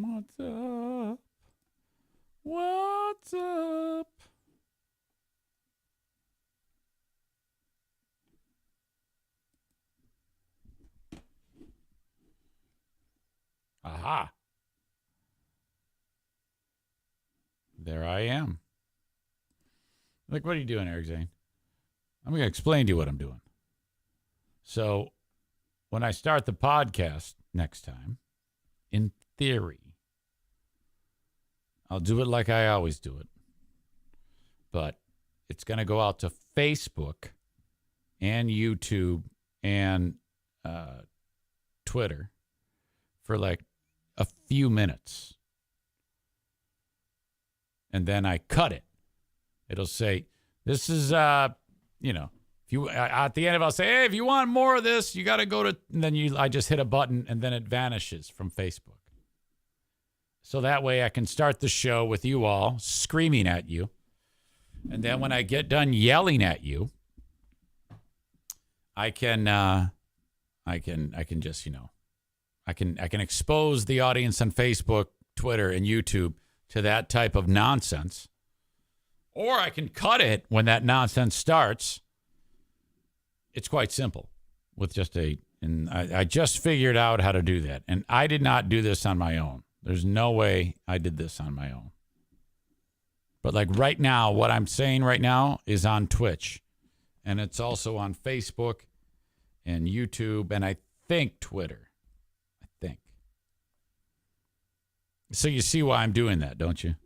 What's up? What's up? Aha. There I am. Like, what are you doing, Eric Zane? I'm going to explain to you what I'm doing. So, when I start the podcast next time, in theory, I'll do it like I always do it. But it's going to go out to Facebook and YouTube and Twitter for like a few minutes. And then I cut it. It'll say, this is, if you, at the end of it, I'll say, hey, if you want more of this, you got to go to, and then I just hit a button and then it vanishes from Facebook. So that way I can start the show with you all screaming at you. And then when I get done yelling at you, I can just, I can expose the audience on Facebook, Twitter, and YouTube to that type of nonsense. Or I can cut it when that nonsense starts. It's quite simple with and I just figured out how to do that. And I did not do this on my own. There's no way I did this on my own. But like right now, what I'm saying right now is on Twitch. And it's also on Facebook and YouTube and I think Twitter. I think. So you see why I'm doing that, don't you?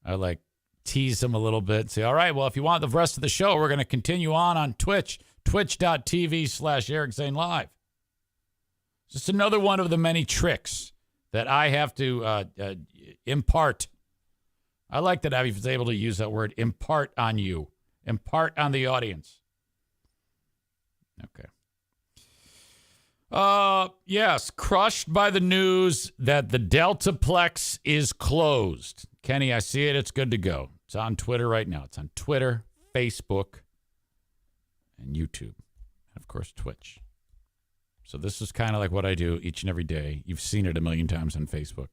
I like tease them a little bit. Say, all right, well, if you want the rest of the show, we're going to continue on Twitch. Twitch.tv/Eric Zane Live. Just another one of the many tricks that I have to impart. I like that I was able to use that word, impart on you. Impart on the audience. Okay. Yes, crushed by the news that the Deltaplex is closed. Kenny, I see it. It's good to go. It's on Twitter right now. It's on Twitter, Facebook, and YouTube. And, of course, Twitch. So this is kind of like what I do each and every day. You've seen it a million times on Facebook.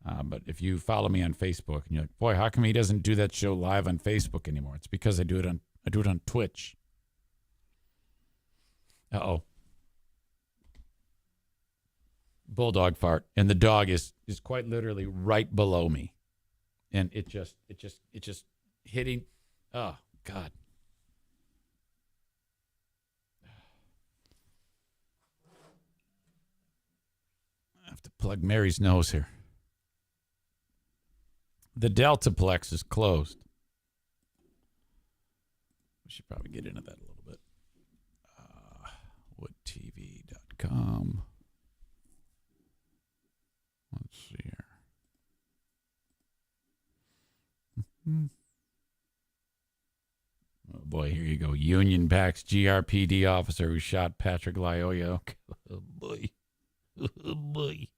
But if you follow me on Facebook and you're like, boy, how come he doesn't do that show live on Facebook anymore? It's because I do it on Twitch. Uh-oh. Bulldog fart. And the dog is quite literally right below me. And it just hitting. Oh, God. I have to plug Mary's nose here. The Deltaplex is closed. We should probably get into that a little bit. Woodtv.com. Let's see here. Oh, boy, here you go. Union backs GRPD officer who shot Patrick Lyoya. Oh, boy. Oh, boy.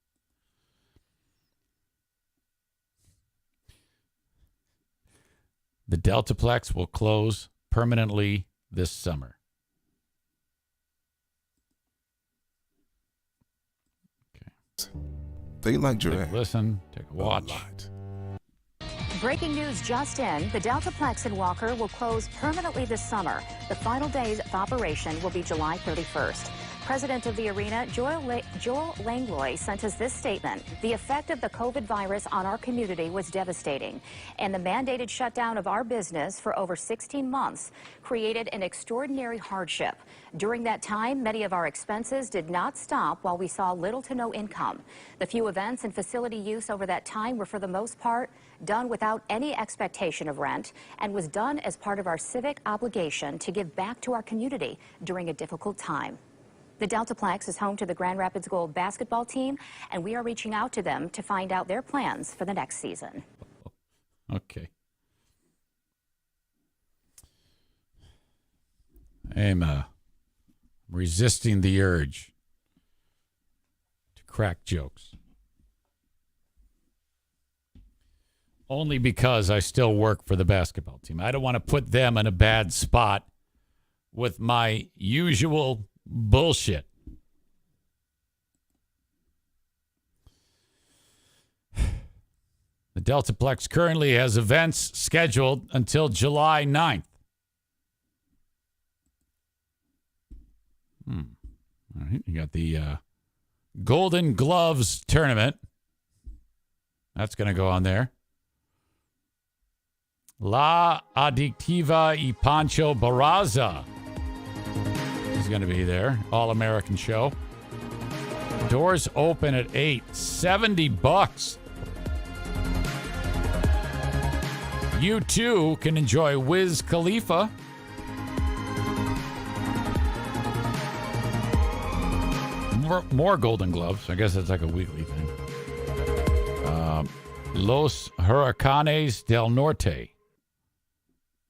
The Deltaplex will close permanently this summer. Okay. They like giraffe. Take a listen. Take a watch. Breaking news just in, the Deltaplex in Walker will close permanently this summer. The final days of operation will be July 31st. President of the arena, Joel Langlois, sent us this statement. The effect of the COVID virus on our community was devastating, and the mandated shutdown of our business for over 16 months created an extraordinary hardship. During that time, many of our expenses did not stop while we saw little to no income. The few events and facility use over that time were, for the most part, done without any expectation of rent and was done as part of our civic obligation to give back to our community during a difficult time. The Deltaplex is home to the Grand Rapids Gold basketball team, and we are reaching out to them to find out their plans for the next season. Okay. I'm resisting the urge to crack jokes. Only because I still work for the basketball team. I don't want to put them in a bad spot with my usual bullshit. Deltaplex currently has events scheduled until July 9th. All right, you got the Golden Gloves tournament. That's going to go on there. La Adictiva y Pancho Barraza is going to be there. All-American show. Doors open at 8. $70. You too can enjoy Wiz Khalifa. More Golden Gloves. I guess that's like a weekly thing. Los Huracanes del Norte.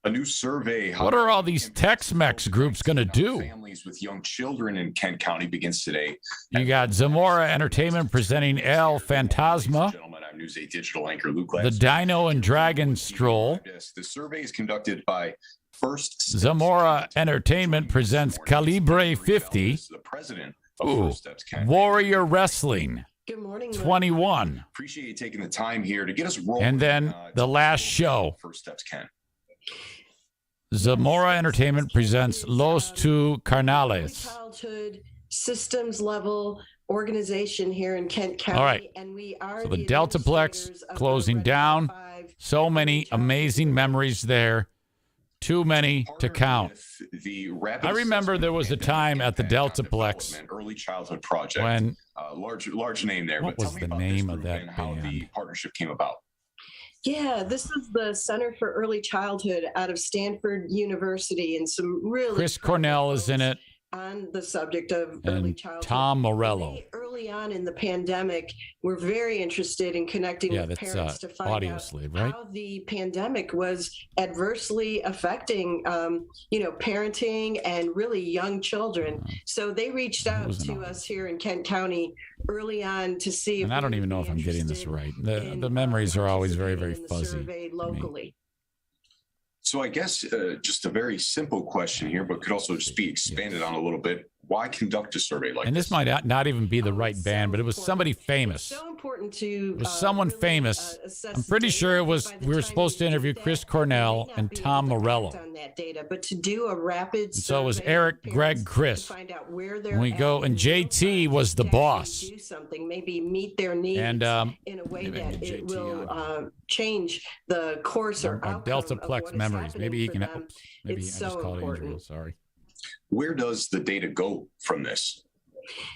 A new survey. What are all these Tex-Mex groups going to do? Families with young children in Kent County begins today. You got Zamora Entertainment presenting El Fantasma. Gentlemen, I'm News 8 digital anchor Luke The Dino and Dragon Stroll. The survey is conducted by First Steps. Zamora Entertainment presents Calibre 50. The president of Ooh, First Steps Kent. Warrior Wrestling. Good morning. 21. Appreciate you taking the time here to get us rolling. And then the last show. First Steps Kent. Zamora Entertainment presents Los Two Carnales. Childhood systems level organization here in Kent County. All right. And we are So the Deltaplex administrators of closing the down. 5 So many Childhood amazing memories there. Too many to count. The rapid I remember there was a time at the Deltaplex Early Childhood Project. when large name there. What but tell was me the about name this of group that and how the band? partnership came about? Yeah, this is the Center for Early Childhood out of Stanford University, and some really Chris Cornell is in it, on the subject of early and childhood. Tom Morello. They, early on in the pandemic, we're very interested in connecting Yeah, with that's parents to find Audio out Slave, right? how the pandemic was adversely affecting, parenting and really young children. So they reached out wasn't to on. us here in Kent County early on to see. And if I don't we even would know be if I'm getting this interested right. in, The memories are always very, very participating in the fuzzy. survey locally. So I guess just a very simple question here, but could also just be expanded on a little bit. Why conduct a survey like And this might not even be the right It's band, so but it was important. somebody It's famous. so important to. It was someone really, famous. assess I'm pretty data. sure it was. By the We were time supposed to you do interview that, Chris you may Cornell not and be Tom able to Morello. act on that data, but to do a rapid So it was survey Eric, of Greg, parents Chris. to find out where they're And we at go, and in real JT time was the to actually boss. Do something, maybe meet their needs And in a way maybe that JT it will on. change the course or Our outcome of Deltaplex what is memories. happening Maybe he for can. them. Oops, maybe It's I just so called important. Andrew. Sorry. Where does the data go from this?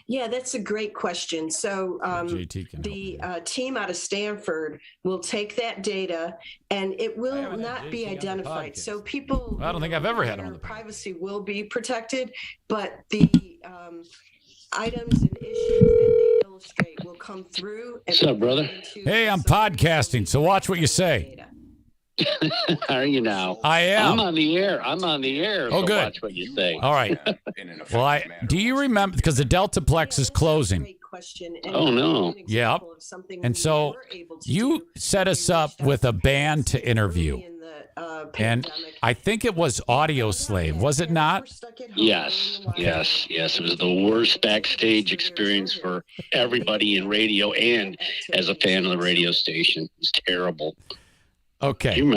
Yeah, that's a great question. So JT can help the me. team out of Stanford will take that data, and it will haven't had not be JT on the identified. podcast. So people, Well, I don't think I've ever had him on their the podcast. privacy will be protected, but the items and issues that they illustrate will come through. And What's up, brother? into Hey, I'm some podcasting, so watch what you say. data. How are you now? I am. I'm on the air. Oh, so good. watch what you say. All right. In an Well, effective manner. do you remember, because the Deltaplex is Yeah, that's a closing. great question, and Oh, no. an example of something And we so were able to you do. set us We up reached out with a to band to parents interview. early in the, And pandemic. I think it was Audio Slave, was it not? Yes. It was the worst backstage experience for everybody in radio and as a fan of the radio station. It was terrible. Okay. Do you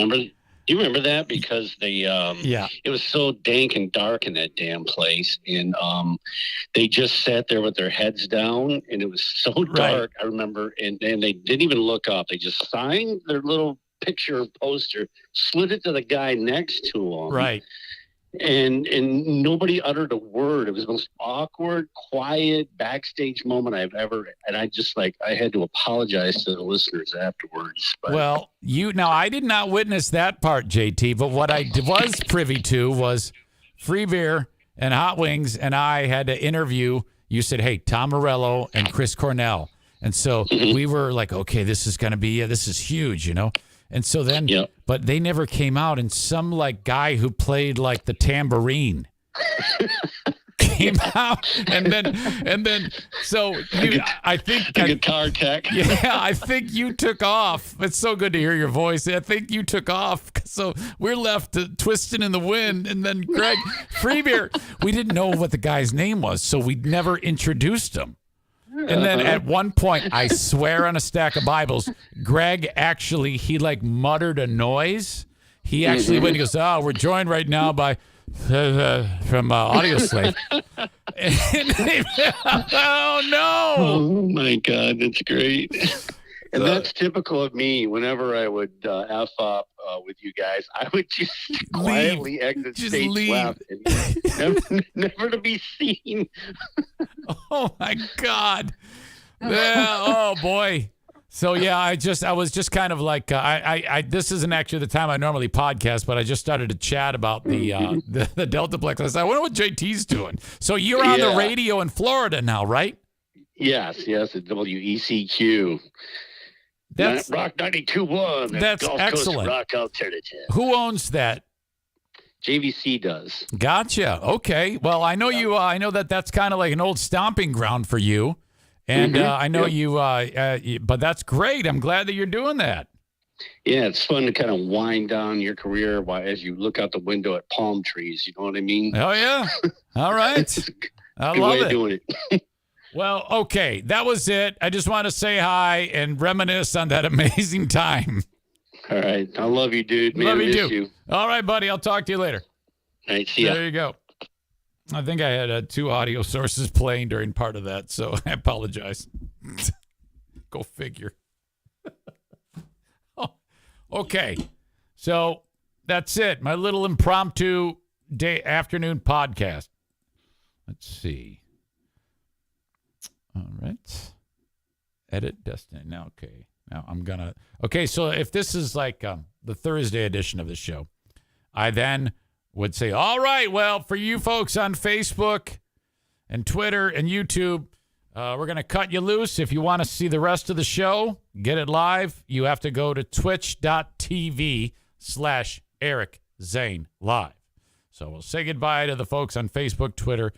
remember that? Because they Yeah. it was so dank and dark in that damn place, and they just sat there with their heads down, and it was so dark. I remember, and they didn't even look up. They just signed their little picture poster, slid it to the guy next to them, Right. and nobody uttered a word. It was the most awkward, quiet backstage moment I've ever. And I just I had to apologize to the listeners afterwards. But Well, I did not witness that part, JT, but what I was privy to was Free Beer and Hot Wings, and I had to interview. You said, hey, Tom Morello and Chris Cornell. And so we were like, okay, this is going to be, this is huge, And so then, Yep. but they never came out, and some guy who played the tambourine came out, and then, so I think, the guitar tech. yeah, I think you took off. It's so good to hear your voice. I think you took off, so we're left twisting in the wind, and then Greg Freebeer, we didn't know what the guy's name was, so we never introduced him. And then at one point, I swear on a stack of Bibles, Greg actually, he like muttered a noise. He actually went, he goes, oh, we're joined right now by from Audio Slave. Oh, no. Oh, my God. That's great. And that's typical of me. Whenever I would F up with you guys, I would just quietly exit Just stage leave. left. And never to be seen. Oh, my God. Yeah, oh, boy. So, yeah, I was just kind of like, this isn't actually the time I normally podcast, but I just started to chat about the Deltaplex. I said, I wonder what JT's doing. So you're on the radio in Florida now, right? Yes, at WECQ. That's Rock 92.1. That's Gulf excellent. Coast Rock Alternative. Who owns that? JVC does. Gotcha. Okay. Well, I know you. I know that's kind of like an old stomping ground for you, and I know you. But that's great. I'm glad that you're doing that. Yeah, it's fun to kind of wind down your career as you look out the window at palm trees. You know what I mean? Oh yeah. All right. I Good love way it. of doing it. Well, okay. That was it. I just want to say hi and reminisce on that amazing time. All right. I love you, dude. Man, Love you miss too. you. All right, buddy. I'll talk to you later. All right. See ya. There you go. I think I had 2 audio sources playing during part of that, so I apologize. Go figure. Oh, okay. So that's it. My little impromptu afternoon podcast. Let's see. All right. Edit Destiny. Now, okay. Now I'm going to. Okay, so if this is like the Thursday edition of the show, I then would say, all right, well, for you folks on Facebook and Twitter and YouTube, we're going to cut you loose. If you want to see the rest of the show, get it live, you have to go to twitch.tv/Eric Zane Live. So we'll say goodbye to the folks on Facebook, Twitter,